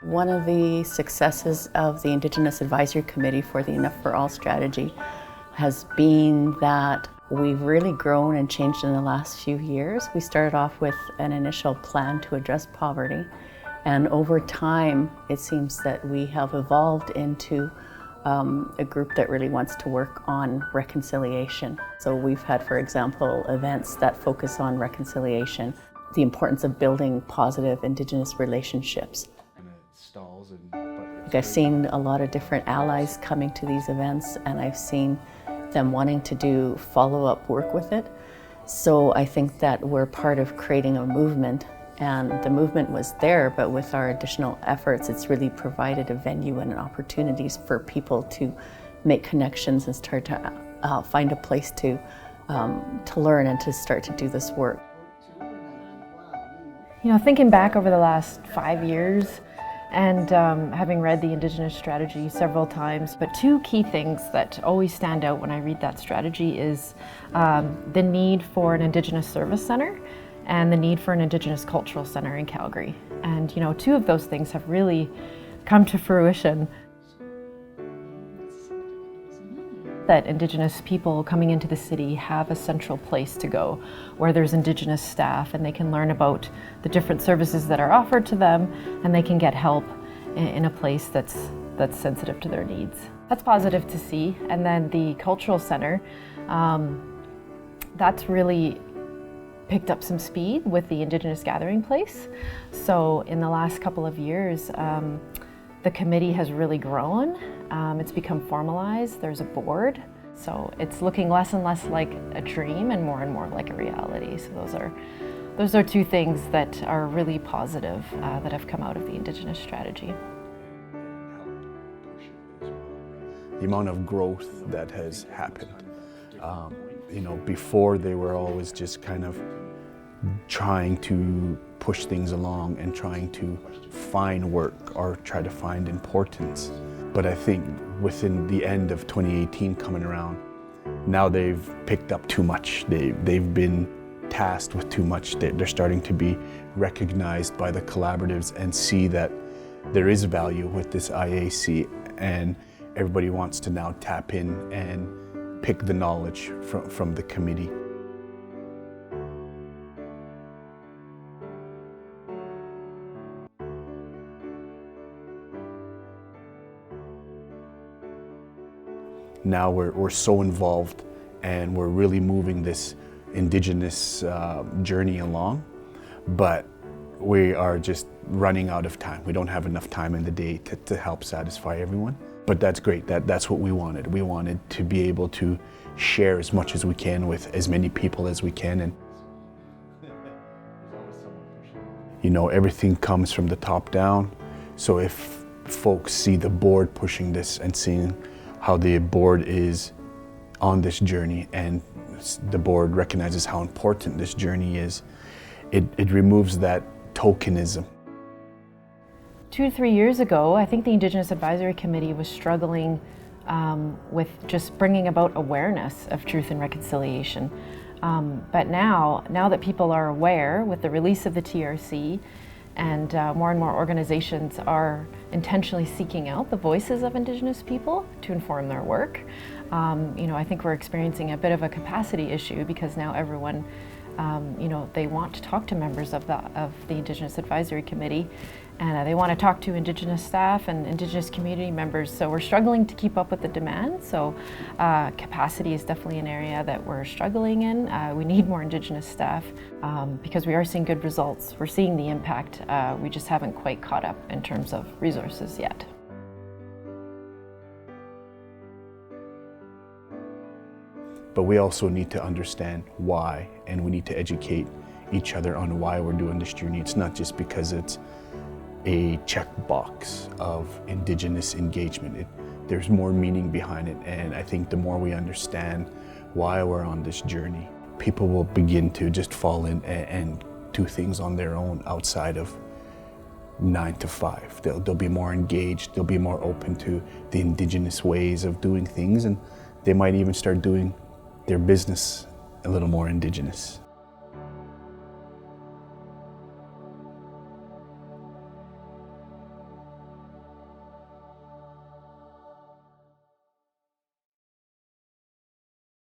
One of the successes of the Indigenous Advisory Committee for the Enough for All strategy has been that we've really grown and changed in the last few years. We started off with an initial plan to address poverty, and over time it seems that we have evolved into a group that really wants to work on reconciliation. So we've had, for example, events that focus on reconciliation, the importance of building positive Indigenous relationships. I've seen a lot of different allies coming to these events, and I've seen them wanting to do follow-up work with it. So I think that we're part of creating a movement, and the movement was there, but with our additional efforts, it's really provided a venue and opportunities for people to make connections and start to find a place to learn and to start to do this work. You know, thinking back over the last 5 years, and having read the Indigenous strategy several times, but two key things that always stand out when I read that strategy is the need for an Indigenous Service Centre and the need for an Indigenous Cultural Centre in Calgary. And you know, two of those things have really come to fruition. That Indigenous people coming into the city have a central place to go where there's Indigenous staff and they can learn about the different services that are offered to them, and they can get help in a place that's sensitive to their needs. That's positive to see. And then the Cultural Centre, that's really picked up some speed with the Indigenous Gathering Place. So in the last couple of years, the committee has really grown. It's become formalized. There's a board. So it's looking less and less like a dream and more like a reality. So those are two things that are really positive that have come out of the Indigenous strategy. The amount of growth that has happened. You know, before they were always just kind of trying to push things along and trying to find work or try to find importance. But I think within the end of 2018 coming around, now they've picked up too much. They've been tasked with too much. They're starting to be recognized by the collaboratives and see that there is value with this IAC, and everybody wants to now tap in and pick the knowledge from the committee. Now we're so involved, and we're really moving this Indigenous journey along, but we are just running out of time. We don't have enough time in the day to help satisfy everyone. But that's great. That's what we wanted. We wanted to be able to share as much as we can with as many people as we can. And you know, everything comes from the top down. So if folks see the board pushing this and seeing how the board is on this journey, and the board recognizes how important this journey is, it removes that tokenism. 2 to 3 years ago, I think the Indigenous Advisory Committee was struggling with just bringing about awareness of truth and reconciliation. But now that people are aware with the release of the TRC, and more organizations are intentionally seeking out the voices of Indigenous people to inform their work. You know, I think we're experiencing a bit of a capacity issue, because now everyone, you know, they want to talk to members of the Indigenous Advisory Committee, and they want to talk to Indigenous staff and Indigenous community members. So we're struggling to keep up with the demand. So capacity is definitely an area that we're struggling in. We need more Indigenous staff because we are seeing good results. We're seeing the impact. We just haven't quite caught up in terms of resources yet. But we also need to understand why, and we need to educate each other on why we're doing this journey. It's not just because it's a checkbox of Indigenous engagement. There's more meaning behind it, and I think the more we understand why we're on this journey, people will begin to just fall in and do things on their own outside of 9 to 5. They'll be more engaged, they'll be more open to the Indigenous ways of doing things, and they might even start doing their business a little more Indigenous.